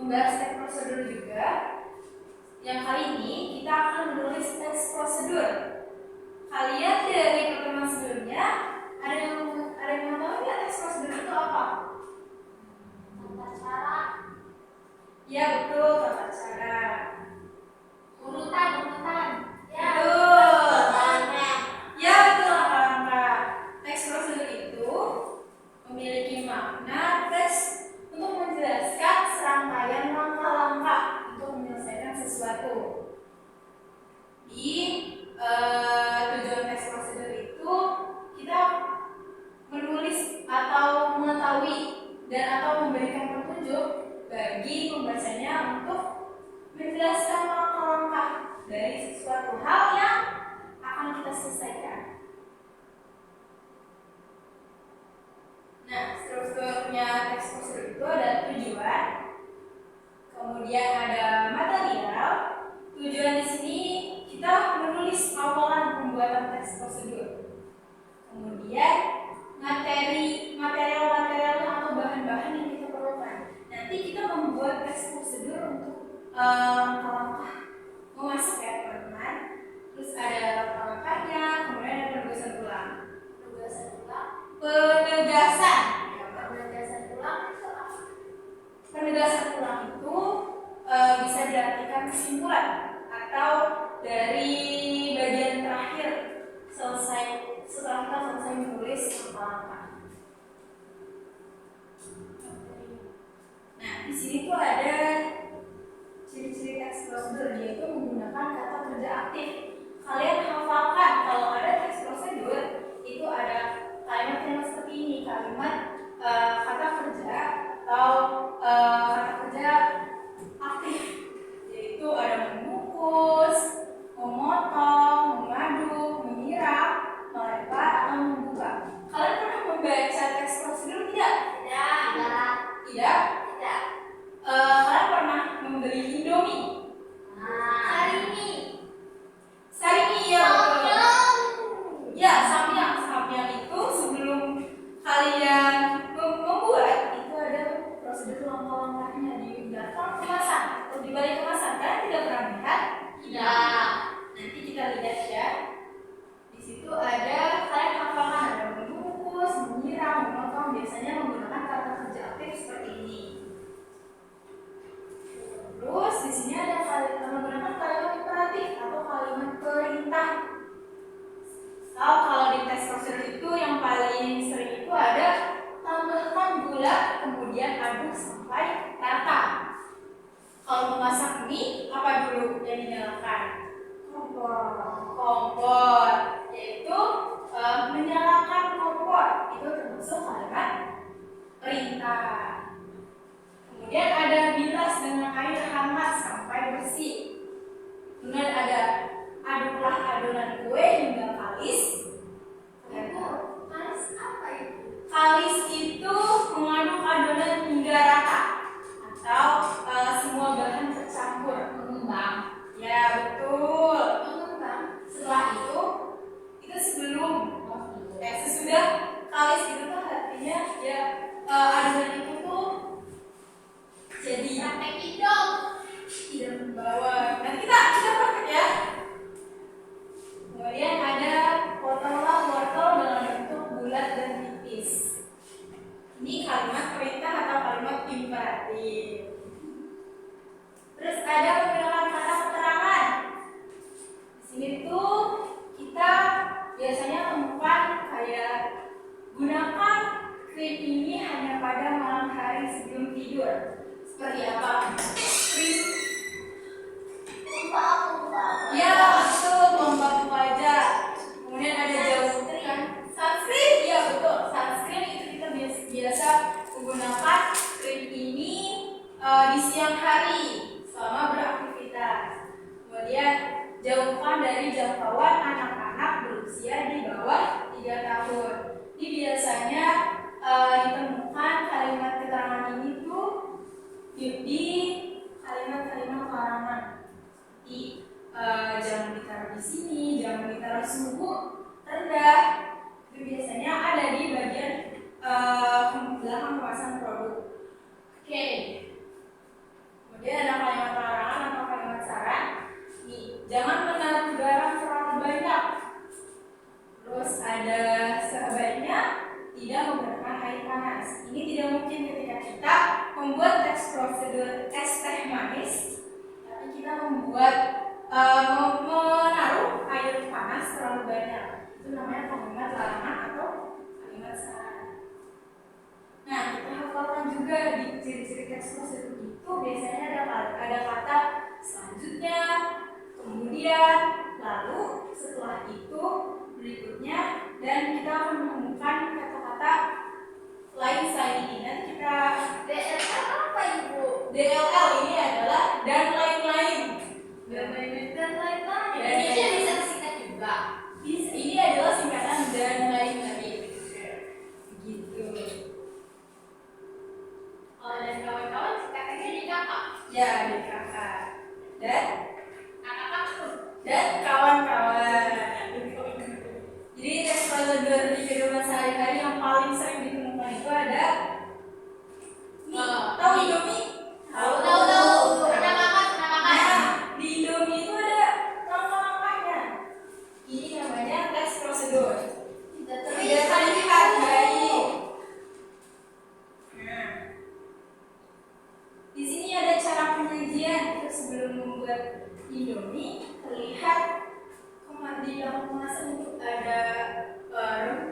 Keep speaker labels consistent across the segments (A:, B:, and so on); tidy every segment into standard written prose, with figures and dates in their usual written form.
A: membahas teks prosedur juga. Yang kali ini kita akan menulis teks prosedur. Kalian dari pertemuan sebelumnya ada yang mau tahu nggak teks prosedur itu apa?
B: Tata cara.
A: Ya betul, tata cara.
B: Urutan.
A: Ya betul. Ya betul, langkah-langkah. Teks prosedur itu memiliki makna teks untuk menjelaskan serangkaian langkah-langkah untuk menyelesaikan sesuatu. Di tujuan teks prosedur itu kita menulis atau mengetahui dan atau memberikan petunjuk bagi pembacanya untuk menjelaskan langkah-langkah dari sesuatu hal yang akan kita selesaikan. Nah, strukturnya teks prosedur itu ada tujuan, kemudian ada material. Tujuan di sini kita menulis awalan pembuatan teks prosedur. Kemudian material-material atau bahan-bahan yang kita perlukan. Nanti kita membuat teks prosedur untuk langkah-langkah memasak ya teman-teman. Terus ada langkah-langkahnya, kemudian ada penugasan ulang. Penugasan ulang itu bisa diartikan kesimpulan atau dari bagian terakhir setelah kita selesai menulis langkah-langkah. Nah, di sini tuh ada ciri-ciri teks prosedur, yaitu menggunakan kata kerja aktif. Kalian hafalkan kalau ada teks prosedur itu ada kalimat yang seperti ini, kalimat kata kerja atau kata kerja aktif, yaitu ada mengukus, memotong, mengaduk, menyiram, melempar, atau membuka. Kalian pernah membaca teks prosedur tidak? Tidak. Kalian pernah membeli Indomie? Sarimi ya betul. Ya, samyang itu sebelum kalian membuat itu ada prosedur langkah-langkahnya di belakang kemasan atau di balik kemasan. Kalian tidak pernah lihat?
B: Tidak.
A: Nanti kita lihat ya. Di situ ada kalian hafalkan ada mengukus, menyiram, memotong, biasanya menggunakan kata kerja aktif seperti ini. Terus di sini ada menggunakan kalimat imperatif atau kalimat perintah. Kalau di teks prosedur itu yang paling sering itu ada tambahkan gula kemudian aduk sampai rata. Kalau memasak mie apa dulu yang dinyalakan? Kompor, yaitu menyalakan kompor itu termasuk kalimat perintah. Kemudian ada bilas dengan air hangat sampai bersih. Kemudian ada aduklah adonan kue hingga kalis. Kalis itu mengaduk adonan hingga rata atau semua bahan tercampur.
B: Mengembang.
A: Ya betul. Setelah itu sebelum sesudah kalis itu tuh artinya ya adonan itu tuh jadi tidak membawa. Nanti kita praktek ya. Kemudian ada potonglah wortel dalam bentuk bulat dan tipis. Ini kalimat perintah atau kalimat imperatif. Terus ada menggunakan kata keterangan. Di sini tuh kita biasanya temukan kayak gunakan krim ini hanya pada malam hari sebelum tidur. Seperti apa? Ya betul, pelembab wajah. Kemudian ada jauh sunscreen. Ya betul, sunscreen itu kita biasa menggunakan krim ini di siang hari selama beraktivitas. Kemudian jauhkan dari jangkauan anak-anak berusia di bawah 3 tahun. Ini biasanya ditemukan kalimat keterangan ini tuh di kalimat-kalimat larangan. Seperti jangan ditaruh di sini, jangan ditaruh suhu rendah. Itu biasanya ada di bagian belakang kemasan produk. Oke. kita menaruh air panas terlalu banyak. Itu namanya kalimat larangan atau kalimat saran. Nah, kita hafalkan juga di ciri-ciri teks prosedur itu biasanya ada kata selanjutnya, kemudian, lalu, setelah itu, berikutnya, dan kita akan menemukan kata-kata lain selain ini. Nanti kita
B: DLL apa Ibu?
A: DLL ini adalah dan lain-lain.
B: Dan lain-lain.
A: Dan
B: Ini
A: lain-lain.
B: bisa disingkat juga.
A: Ini adalah singkatan dan lain-lain. Gitu.
B: Dan kawan-kawan singkatannya jadi kakak.
A: Ya, adik kakak. Dan
B: Kakak.
A: dan kawan-kawan. Jadi teks prosedur di kehidupan sehari-hari yang paling sering ditemukan itu ada tahu Indomie?
B: Tahu. Pernah makan.
A: Nah, di Indomie itu ada langkah-langkahnya. Ini namanya teks prosedur. Tidak terlihat baik. Nah, di sini ada cara penyajian. Itu sebelum membuat Indomie terlihat di dalam kemasan itu ada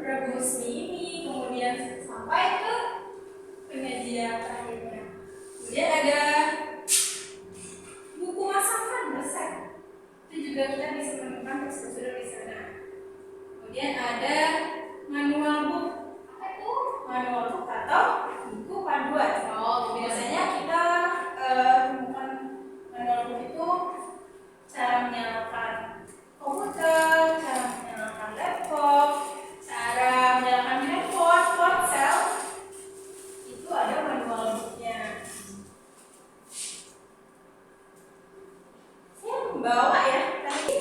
A: rebus mie, kemudian sampai ke penyajian akhirnya. Kemudian ada buku masakan resep. Itu juga kita bisa menemukan teks prosedur di sana. Kemudian ada manual book.
B: Apa itu?
A: Manual book atau buku panduan. Biasanya kita temukan manual book itu cara menyalakan komputer, cara menyalakan laptop, cara menyalakan handphone, ponsel. Itu ada manual booknya. Saya membawa ya tadi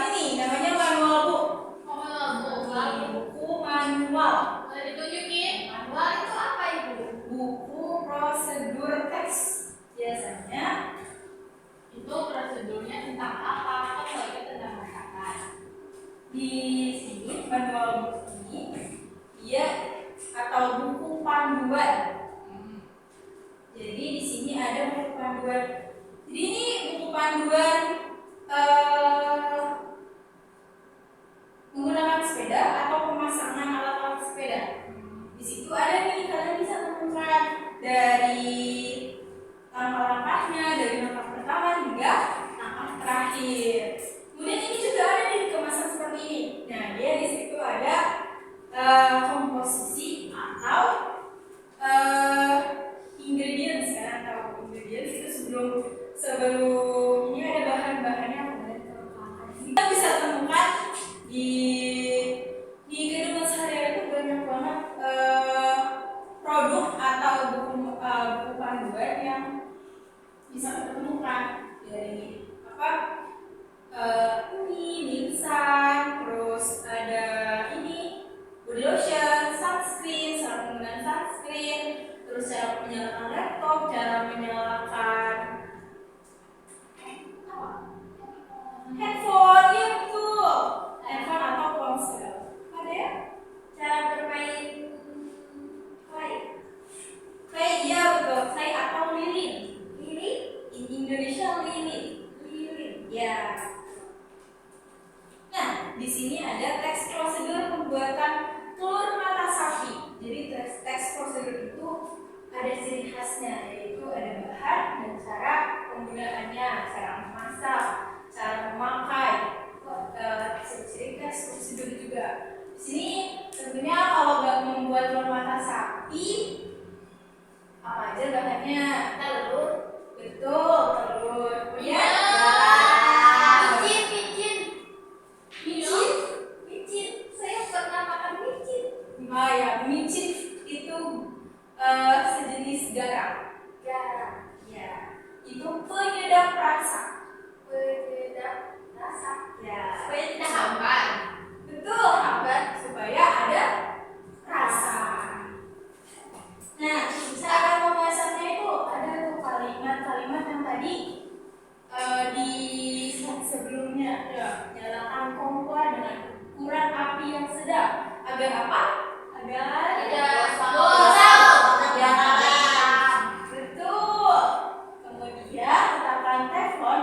A: ini nih namanya manual book. Buku manual.
B: Boleh ditunjukin? Manual itu apa Ibu?
A: Buku prosedur teks. Biasanya
B: Itu prosedurnya tentang apa? Kalau kita tentang masakan.
A: di sini manual book ini dia atau buku panduan. Jadi di sini ada buku panduan. Jadi ini buku panduan menggunakan sepeda atau pemasangan alat-alat sepeda. Di situ ada nih kalian bisa temukan dari langkah-langkahnya, dari langkah pertama hingga langkah terakhir. Kemudian ini juga ada di kemasan seperti ini. Nah, dia di situ ada komposisi atau ingredients. Sekarang tahu ingredients itu sebelum ini ada bahan-bahannya kemudian terpakai. Kita bisa temukan di kehidupan sehari-hari itu banyak banget produk atau buku panduan yang bisa kita temukan dari ini instan, terus ada ini body lotion, sunscreen, cara penggunaan sunscreen, terus cara menyalakan laptop, cara menyalakan handphone, ya betul, handphone atau ponsel. Ada ya? Cara bermain clay, iya betul, clay atau lilin. In Indonesia lilin, ya. Nah, di sini ada teks prosedur pembuatan telur mata sapi. Jadi teks prosedur itu ada ciri khasnya, yaitu ada bahan dan cara penggunaannya, cara memasak, cara memakai. Ciri-ciri teks prosedur juga. Di sini tentunya kalau nggak membuat telur mata sapi, apa aja bahannya? Telur. Betul, telur. Kemudian micin. Saya pernah makan micin. Ya, micin itu sejenis garam. Ya. Itu penyedap rasa. Ya.
B: Supaya tidak hambar.
A: Betul, hambar supaya ada rasa. Nah, cara memasaknya itu ada tuh kalimat-kalimat yang tadi di slide sebelumnya. Ya, nyalakan kompor dengan ukuran api yang sedang. Agar apa? Agar
B: Tidak
A: Ya, betul. Kemudian letakkan teflon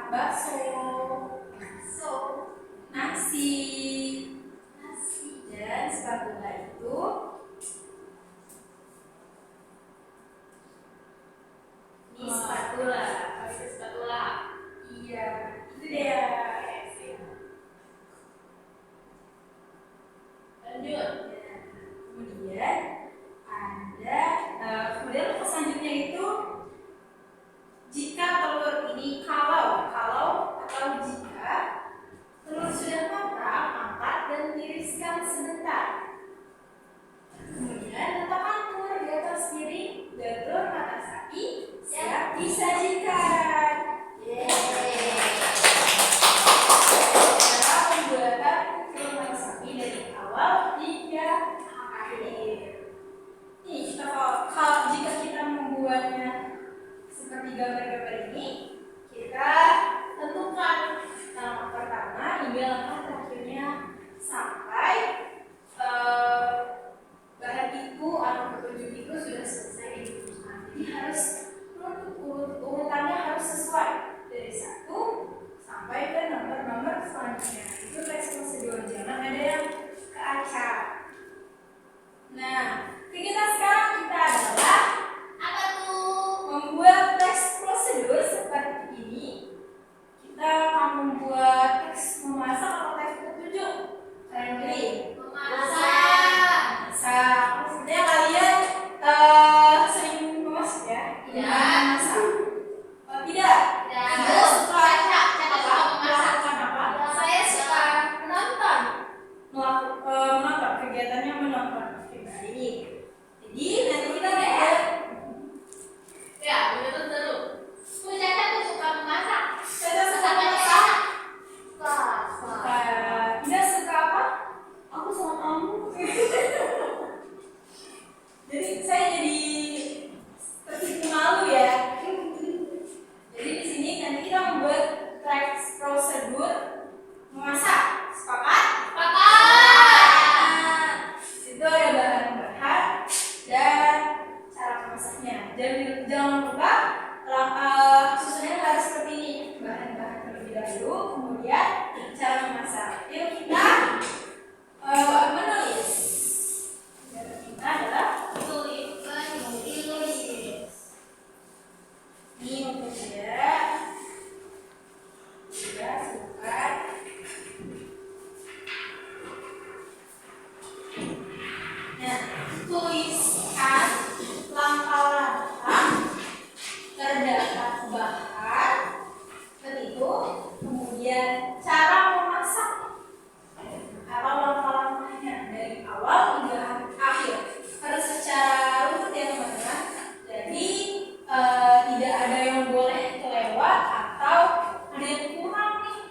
A: bakso, nasi, dan spatula itu ini spatula.
B: Pakai spatula.
A: Iya, itu dia.
B: Lanjut.
A: Kemudian ada kemudian lepas selanjutnya itu jika telur ini kalau atau jika telur sudah matang, angkat dan tiriskan sebentar. Kemudian letakkan telur di atas piring dan telur mata sapi siap disajikan. Cara pembuatan telur mata sapi dari awal hingga akhir. Nih, kalau jika kita membuatnya seperti gambar-gambar ini, kita tentukan langkah pertama hingga langkah terakhirnya sampai bahan itu atau petunjuk itu sudah selesai ditentukan. Jadi harus urutannya harus sesuai dari 1 sampai ke nomor selanjutnya. Itu teks prosedur, jangan ada yang keacak. Nah, kegiatan sekarang kita adalah
B: Apa tuh?
A: membuat teks prosedur seperti ini. Kita akan membuat teks memasak atau teks petunjuk. Kalian pilih.
B: Memasak.
A: Maksudnya kalian sering memasak ya?
B: Tidak.
A: Memasak. Tidak.
B: Tidak.
A: Suka
B: Suka memasak.
A: melakukan apa?
B: Saya suka menonton.
A: Menonton. Kegiatannya menonton. Oke, baik. Jadi nanti kita lihat.
B: Ya, betul dulu. Caca tuh suka memasak.
A: Saya suka
B: Suka
A: masak.
B: Suka.
A: Tidak suka apa? Aku sama kamu. Jadi saya jadi tersipu malu ya. Jadi di sini nanti kita membuat teks prosedur memasak. Sepakat?
B: Sepakat.
A: Itu ada bahan-bahan dan cara memasaknya. Jangan lupa susunannya harus seperti ini. Bahan-bahan terlebih dahulu, kemudian cara memasak. Yuk kita menulis. Cara kita adalah menulis. Ini untuk dia. Sudah silakan. Nah, tuliskan langkah-langkah terdapat bahan, itu, kemudian cara memasak atau langkah-langkahnya dari awal hingga akhir. Harus secara runtut ya teman-teman. Jadi tidak ada yang boleh kelewat atau ada yang kurang nih.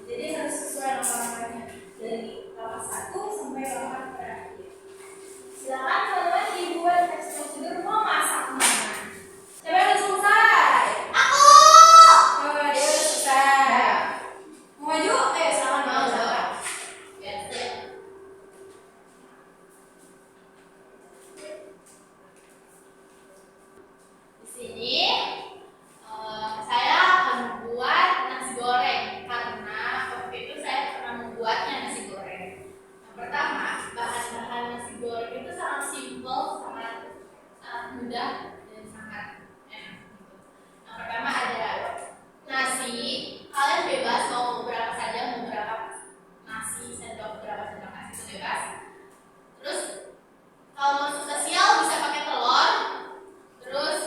A: Jadi harus sesuai langkah-langkahnya dari langkah 1 sampai langkah terakhir. Silakan teman-teman dibuat teks prosedur memasak mana. Siapa yang udah selesai?
B: Aku.
A: Oh, dia udah selesai. Mau maju? Silakan
B: Mau,
A: silakan.
B: Biasa. Di sini saya akan membuat nasi goreng karena waktu itu saya pernah membuatnya nasi goreng. Yang pertama, bahan-bahan nasi goreng itu sangat simpel, sangat mudah dan sangat enak. Yang pertama ada nasi. Kalian bebas mau berapa saja, mau berapa nasi sendok, berapa sendok nasi itu bebas. Terus kalau mau spesial bisa pakai telur. Terus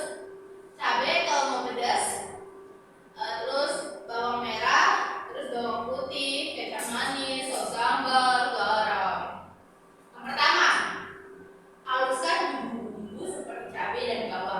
B: cabai kalau mau pedas. Terus bawang merah, terus bawang putih, kecap manis, saus sambal, garam. Yang pertama, haluskan bumbu-bumbu seperti cabai dan bawang.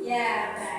A: Ya, benar.